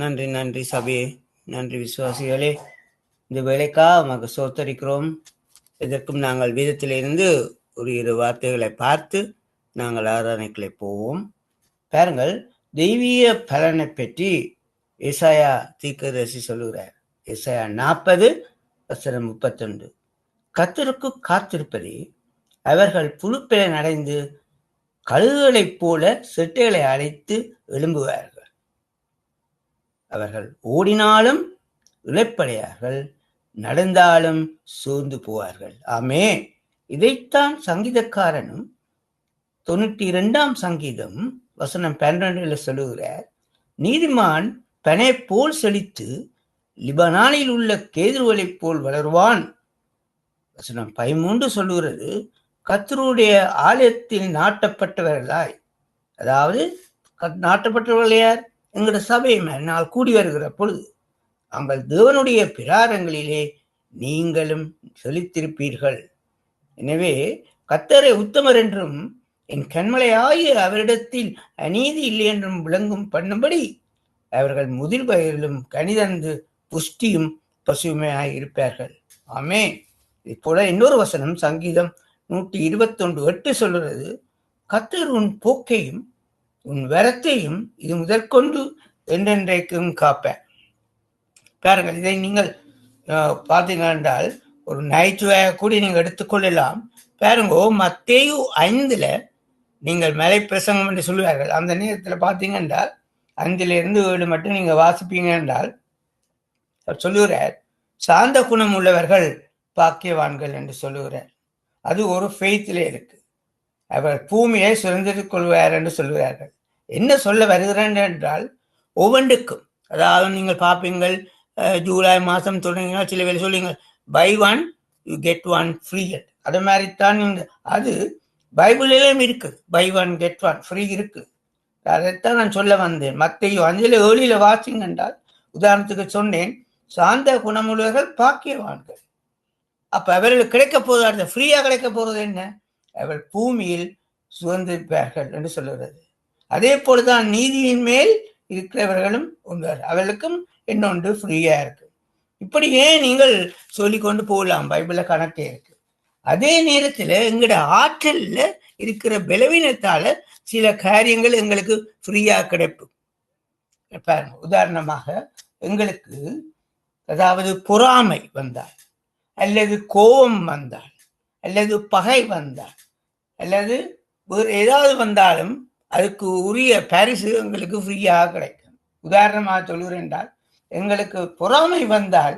நன்றி நன்றி சபையே, நன்றி விசுவாசிகளே. இந்த வேலைக்காக உமக்கு சோத்தரிக்கிறோம். இதற்கும் நாங்கள் வேதத்திலிருந்து ஒரு இரு வார்த்தைகளை பார்த்து நாங்கள் ஆராதனைக்குள்ளே போவோம். பாருங்கள், தெய்வீக பலனை பற்றி ஏசாயா தீர்க்கதரிசி சொல்லுகிறார். ஏசாயா 40:31. கர்த்தருக்கு காத்திருப்பதே அவர்கள் புழுப்பலன் அடைந்து கழுகுகளைப் போல செட்டைகளை அழைத்து எழும்புவார்கள். அவர்கள் ஓடினாலும் இளைப்படையார்கள், நடந்தாலும் சோர்ந்து போவார்கள். ஆமே, இதைத்தான் சங்கீதக்காரனும் 92ஆம் சங்கீதம் வசனம் 12 சொல்லுகிறார். நீதிமான் பனை போல் செழித்து லிபனானில் உள்ள கேதுருவளைப் போல் வளருவான். வசனம் 13 சொல்லுகிறது, கர்த்தருடைய ஆலயத்தில் நாட்டப்பட்டவர்களாய், அதாவது நாட்டப்பட்டவர்கள் யார்? எங்களுடைய சபை நாள் கூடி வருகிற பொழுது அங்கள் தேவனுடைய பிராரங்களிலே நீங்களும் செழித்திருப்பீர்கள். எனவே கர்த்தரை உத்தமர் என்றும் என் கண்மலையாகிய அவரிடத்தில் அநீதி இல்லை என்றும் விளங்கும் பண்ணும்படி அவர்கள் முதிர் வயதிலும் கனிதந்து புஷ்டியும் பசுமையாய் இருப்பார்கள். ஆமே. இப்போல இன்னொரு வசனம் சங்கீதம் 121:8 சொல்லுறது, கர்த்தர் உன் போக்கையும் உன் வரத்தையும் இது முதற்கொண்டு என்றென்றைக்கும் காப்பேன். பாருங்கள், இதை நீங்கள் பார்த்தீர்கள் என்றால் ஒரு நகைச்சுவையாக கூட நீங்கள் எடுத்துக்கொள்ளலாம். பாருங்கோ, மத்தேயு 5 நீங்கள் மலை பிரசங்கம் என்று சொல்லுவார்கள். அந்த நேரத்தில் பார்த்தீங்க என்றால் 5-7 மட்டும் நீங்கள் வாசிப்பீங்க என்றால் சொல்லுகிறார், சாந்த குணம் உள்ளவர்கள் பாக்கியவான்கள் என்று சொல்லுகிறார். அது ஒரு ஃபெய்த்திலே இருக்கு. அவர் பூமியை சுதந்திரித்துக் கொள்வார் என்று சொல்லுகிறார்கள். என்ன சொல்ல வருகிறேன் என்றால், ஒவ்வொன்றுக்கும், அதாவது நீங்கள் பார்ப்பீங்கள், ஜூலை மாதம் தொடங்கினா சில வேலை சொல்லுங்க, பை 1 யூ கெட் 1 ஃப்ரீ. அது மாதிரித்தான் அது பைபிளிலும் இருக்குது. பை 1 கெட் 1 ஃப்ரீ இருக்கு. அதைத்தான் நான் சொல்ல வந்தேன். மத்தேயு 5:7 வாசிங்க என்றால், உதாரணத்துக்கு சொன்னேன், சாந்த குணமுள்ளவர்கள் பாக்கியவான்கள். அப்ப அவர்களுக்கு கிடைக்க போது ஃப்ரீயா கிடைக்க போறது என்ன? அவர் பூமியில் சுதந்திரிப்பார்கள் என்று சொல்லுகிறது. அதே போலதான் நீதியின் மேல் இருக்கிறவர்களும் உண்பார், அவர்களுக்கும் இன்னொன்று ஃப்ரீயா இருக்கு. இப்படியே நீங்கள் சொல்லிக்கொண்டு போகலாம். பைபிள்ல கணக்கே இருக்கு. அதே நேரத்துல எங்களோட ஆற்றல்ல இருக்கிற பலவீனத்தால சில காரியங்கள் எங்களுக்கு ஃப்ரீயா கிடைக்கும். உதாரணமாக, எங்களுக்கு அதாவது பொறாமை வந்தால், அல்லது கோபம் வந்தால், அல்லது பகை வந்தால், அல்லது வேறு ஏதாவது வந்தாலும் அதுக்கு உரிய பரிசு எங்களுக்கு ஃப்ரீயாக கிடைக்கும். உதாரணமாக சொல்கிறேன் என்றால், எங்களுக்கு பொறாமை வந்தால்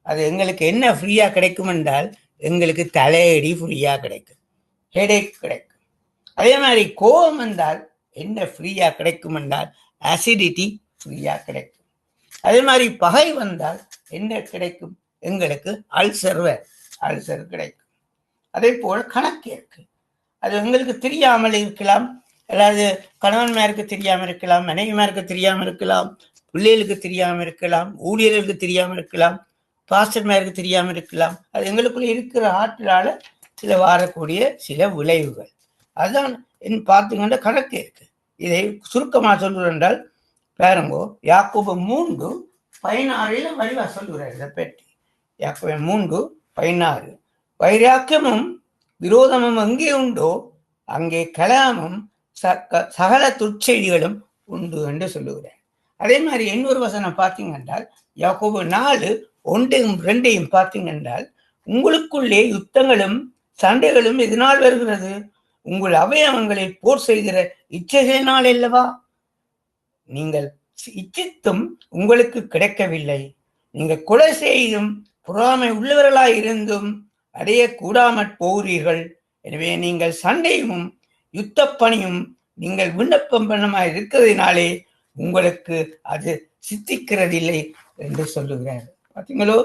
அது எங்களுக்கு என்ன ஃப்ரீயாக கிடைக்கும் என்றால், எங்களுக்கு தலையடி ஃப்ரீயாக கிடைக்கும், ஹெடேக் கிடைக்கும். அதே மாதிரி கோபம் வந்தால் என்ன ஃப்ரீயாக கிடைக்கும் என்றால், அசிடிட்டி ஃப்ரீயாக கிடைக்கும். அதே மாதிரி பகை வந்தால் என்ன கிடைக்கும்? எங்களுக்கு அல்சர் கிடைக்கும். அதே போல கணக்கு இருக்கு. அது எங்களுக்கு தெரியாமல் இருக்கலாம், அதாவது கணவன்மாருக்கு தெரியாமல் இருக்கலாம், மனைவிமாருக்கு தெரியாமல் இருக்கலாம், பிள்ளைகளுக்கு தெரியாமல் இருக்கலாம், ஊழியர்களுக்கு தெரியாமல் இருக்கலாம், பாஸ்டர்மாருக்கு தெரியாமல் இருக்கலாம். அது எங்களுக்குள்ள இருக்கிற ஆற்றலால சில வாரக்கூடிய சில விளைவுகள். அதுதான் பார்த்தீங்கன்னா கணக்கு இருக்கு. இதை சுருக்கமாக சொல்லுவது என்றால், பாருங்கோ, யாக்கோபு 3:16 வடிவா சொல்லுகிறார் இதை பற்றி. யாக்கோபு 3:16, வைராக்கியமும் விரோதமும் எங்கே உண்டோ அங்கே கலாமும் சகல துர்ச்செய்திகளும் உண்டு என்று சொல்லுகிறார். அதே மாதிரி இன்னொரு வசனம் பார்த்தீங்க என்றால், யாக்கோபு 4:1-2 பார்த்தீங்க என்றால், உங்களுக்குள்ளே யுத்தங்களும் சண்டைகளும் எதனால் வருகிறது? உங்கள் அவயவங்களில் போர் செய்கிற இச்சைகளினால் அல்லவா? நீங்கள் இச்சித்தும் உங்களுக்கு கிடைக்கவில்லை. நீங்கள் கொலை செய்தும் பொறாமை உள்ளவர்களாய் இருந்தும் அடைய கூடாமற் போகிறீர்கள். எனவே நீங்கள் சண்டையும் யுத்த பணியும் நீங்கள் விண்ணப்பம் பண்ணமாய் இருக்கிறதுனாலே உங்களுக்கு அது சித்திக்கிறதில்லை என்று சொல்லுகிறார். பார்த்தீங்களோ,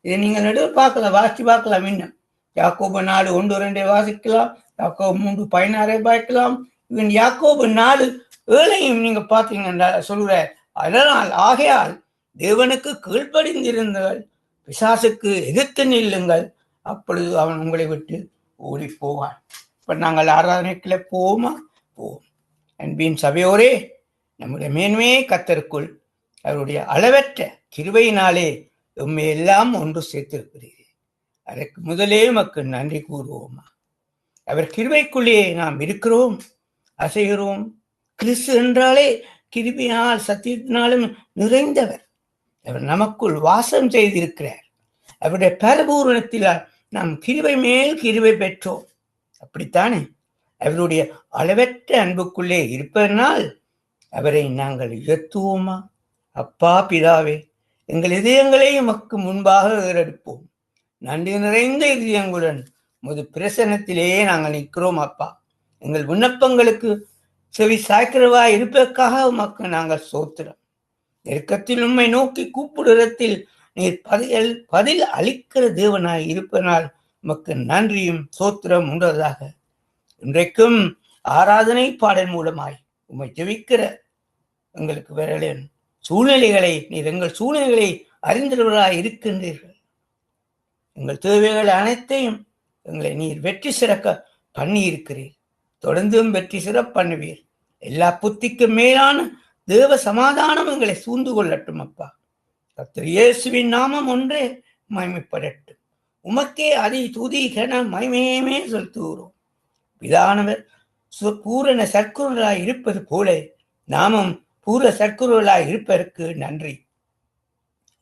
இதை நீங்கள் நடுவே பார்க்கலாம், வாசி பார்க்கலாம். இன்னும் யாக்கோபு 4:1-2 வாசிக்கலாம், யாக்கோபு 3:16 பார்க்கலாம், இவன் யாக்கோபு 4:7 நீங்க பார்த்தீங்கன்னா சொல்லுகிறார், அதனால் ஆகையால் தேவனுக்கு கீழ்ப்படிந்திருங்கள், பிசாசுக்கு எதிர்த்து நில்லுங்கள், அப்பொழுது அவன் உங்களை விட்டு ஓடி போவான். இப்ப நாங்கள் ஆராதனைக்குள்ள போவோம். அன்பின் சபையோரே, நம்முடைய மேன்மையை கர்த்தருக்குள் அவருடைய அளவற்ற கிருபையினாலே உண்மை எல்லாம் ஒன்று சேர்த்திருக்கிறீர்கள். அதற்கு முதலே உமக்கு நன்றி கூறுவோமா. அவர் கிருபைக்குள்ளே நாம் இருக்கிறோம், அசைகிறோம். கிறிஸ்து என்றாலே கிருபையினால் சத்தியத்தினாலும் நிறைந்தவர். அவர் நமக்குள் வாசம் செய்திருக்கிறார். அவருடைய பரிபூரணத்தில் நாம் கிருபை மேல் கிருபை பெற்றோம். அப்படித்தானே? அவருடைய அளவற்ற அன்புக்குள்ளே இருப்பதனால் அவரை நாங்கள் உயர்த்துவோமா. அப்பா பிதாவே, எங்கள் இதயங்களை உமக்கு முன்பாக ஏறெடுப்போம். நன்றி நிறைந்த இதயங்களுடன் உமது பிரசன்னத்திலேயே நாங்கள் நிற்கிறோம். அப்பா, எங்கள் விண்ணப்பங்களுக்கு செவி சாய்க்கிறவாய் இருப்பதற்காக உமக்கு நாங்கள் சோத்திரம். நெருக்கத்தில் உம்மை நோக்கி கூப்பிடுறத்தில் நீர் பதில் அளிக்கிற தேவனாய் இருப்பதனால் உமக்கு நன்றியும் சோத்திரம் உண்டதாக. இன்றைக்கும் ஆராதனை பாடல் மூலமாய் உம்மை ஜெபிக்கிற எங்களுக்கு வரல சூழ்நிலைகளை நீர் எங்கள் சூழ்நிலைகளை அறிந்தவர்களாய் இருக்கின்றீர்கள். எங்கள் தேவைகள் அனைத்தையும் எங்களை நீர் வெற்றி சிறக்க பண்ணி இருக்கிறீர். தொடர்ந்தும் வெற்றி சிறப்பு பண்ணுவீர். எல்லா புத்திக்கும் மேலான தேவ சமாதானம் எங்களை சூழ்ந்து கொள்ளட்டும். அப்பா, கர்த்தர் இயேசுவின் நாமம் ஒன்றே மகிமைப்படட்டும். உமக்கே அதை துதி கன மகிமையுமே செலுத்துகிறோம். பிதானவர் பூரண சற்குருளாய் இருப்பது போல நாமும் பூர சற்குருளாய் இருப்பதற்கு நன்றி.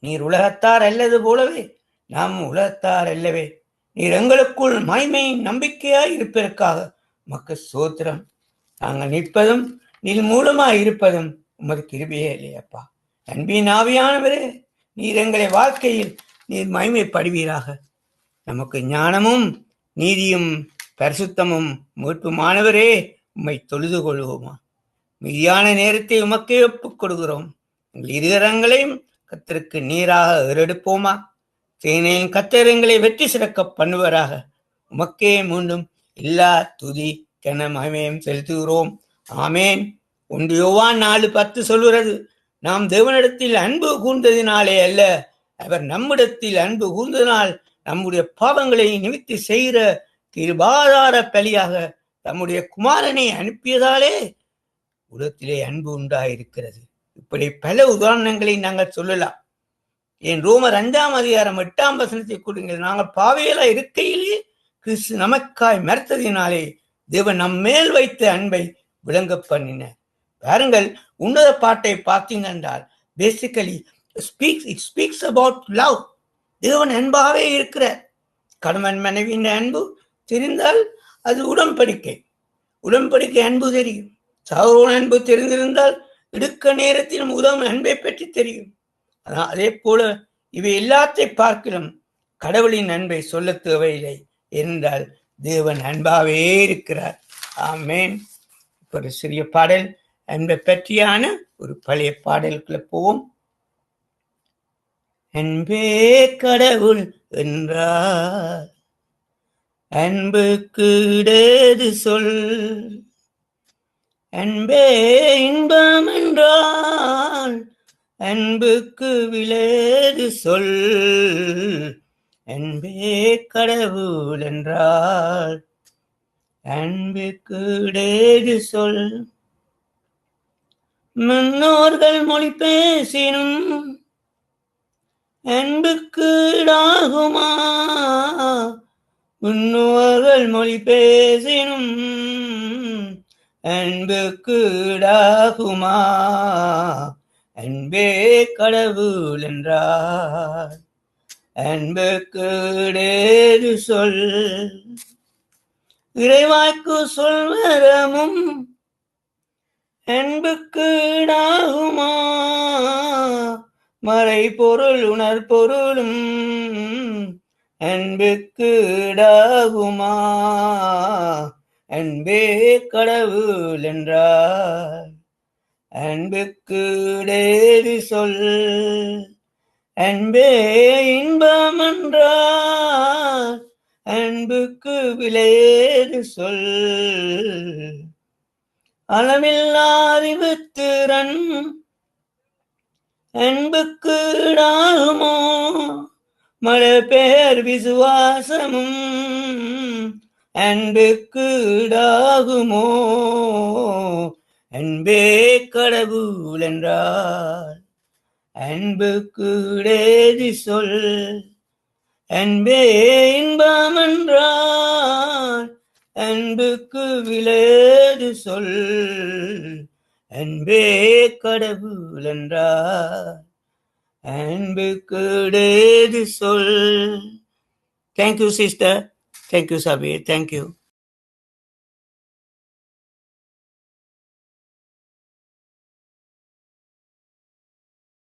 நீர் உலகத்தார் அல்லது போலவே நாமும் உலகத்தார் அல்லவே. நீர் எங்களுக்குள் மகிமை நம்பிக்கையாய் இருப்பதற்காக உமக்கு சோத்திரம். நாங்கள் நிற்பதும் நீர் மூலமாய் இருப்பதும் உமது கிருபையே இல்லையப்பா. அன்பின் ஆவியானவரே, நீர் எங்களை வாழ்க்கையில் நீர் மகிமைப்படுவீராக. நமக்கு ஞானமும் நீதியும் பரிசுத்தமும் மீட்புமானவரே, உம்மை தொழுது கொள்வோமா. மீதியான நேரத்தை உமக்கே ஒப்புக் கொடுக்கிறோம். எங்கள் இருகரங்களையும் கர்த்தருக்கு நீராக ஏறெடுப்போமா. சேனையின் கர்த்தர் எங்களை வெற்றி சிறக்க பண்ணுவராக. உமக்கே மீண்டும் எல்லா துதி கன மகிமையும் செலுத்துகிறோம். ஆமேன். 1 யோவான் 4:10 சொல்கிறது, நாம் தேவனிடத்தில் அன்பு கூர்ந்ததினாலே அல்ல, அவர் நம்மிடத்தில் அன்பு கூர்ந்ததினால் நம்முடைய பாவங்களை நிவர்த்தி செய்கிற கிருபாதார பலியாக தம்முடைய குமாரனை அனுப்பியதாலே உலகத்திலே அன்பு உண்டாயிருக்கிறது. இப்படி பல உதாரணங்களை நாங்கள் சொல்லலாம். என் ரோமர் 5:8 கொடுங்கள். நாங்கள் பாவையில இருக்கையிலே கிறிஸ்து நமக்காய் மறுத்ததினாலே தேவன் நம் மேல் வைத்த அன்பை விளங்க பண்ணினார். பாருங்கள், உன்னத பாட்டை பார்த்தீங்க என்றால் பேசிக்கலி ஸ்பீக்ஸ் அபவுட் லவ். தேவன் அன்பாகவே இருக்கிறார். கணவன் மனைவியின் அன்பு தெரிந்தால் அது உடன்படிக்கை அன்பு தெரியும். சகோதர அன்பு தெரிந்திருந்தால் இடுக்க நேரத்திலும் உதவும் அன்பை பற்றி தெரியும். அதே போல இவை எல்லாத்தை பார்க்கலாம் கடவுளின் அன்பை சொல்ல தேவையில்லை என்றால் தேவன் அன்பாவே இருக்கிறார். ஆமேன். ஒரு சிறிய பாடல் அன்பை பற்றியான ஒரு பழைய பாடலுக்குள்ள போவோம். அன்பே கடவுள் என்றார், அன்புக்கு இடது சொல். அன்பே இன்பம் என்றால், அன்புக்கு விலது சொல். அன்பே கடவுள் என்றால், அன்புக்கு இடது சொல். முன்னோர்கள் மொழி பேசினும் அன்புக்கு ஈடாகுமா. முன்னோர்கள் மொழி பேசினும் அன்புக்கு ஈடாகுமா. அன்பே கடவுள் என்றார், அன்புக்கு இடது சொல். இறைவாக்கு சொல்வரமும் அன்புக்கு ஈடாகுமா. மறை பொருள் உணர்பொருளும் அன்புக்கு ஈடாகுமா. அன்பே கடவுள் என்றார், அன்புக்கு இடது சொல். அன்பே இன்பம் என்றார், அன்புக்கு விலையேறு சொல். அளவில்லாதிபுத்திரன் அன்புக்கு ஈடாகுமோ. மழை பேர் விசுவாசமும் அன்புக்கு ஈடாகுமோ. அன்பே கடவுள் என்றார், அன்புக்கு இடேது சொல். அன்பே இன்பம் என்றார், அன்புக்கு விலேது சொல். அன்பே கடவுள் என்றார், அன்புக்கு இடேது சொல். Thank you sister. Thank you Sabir. Thank you.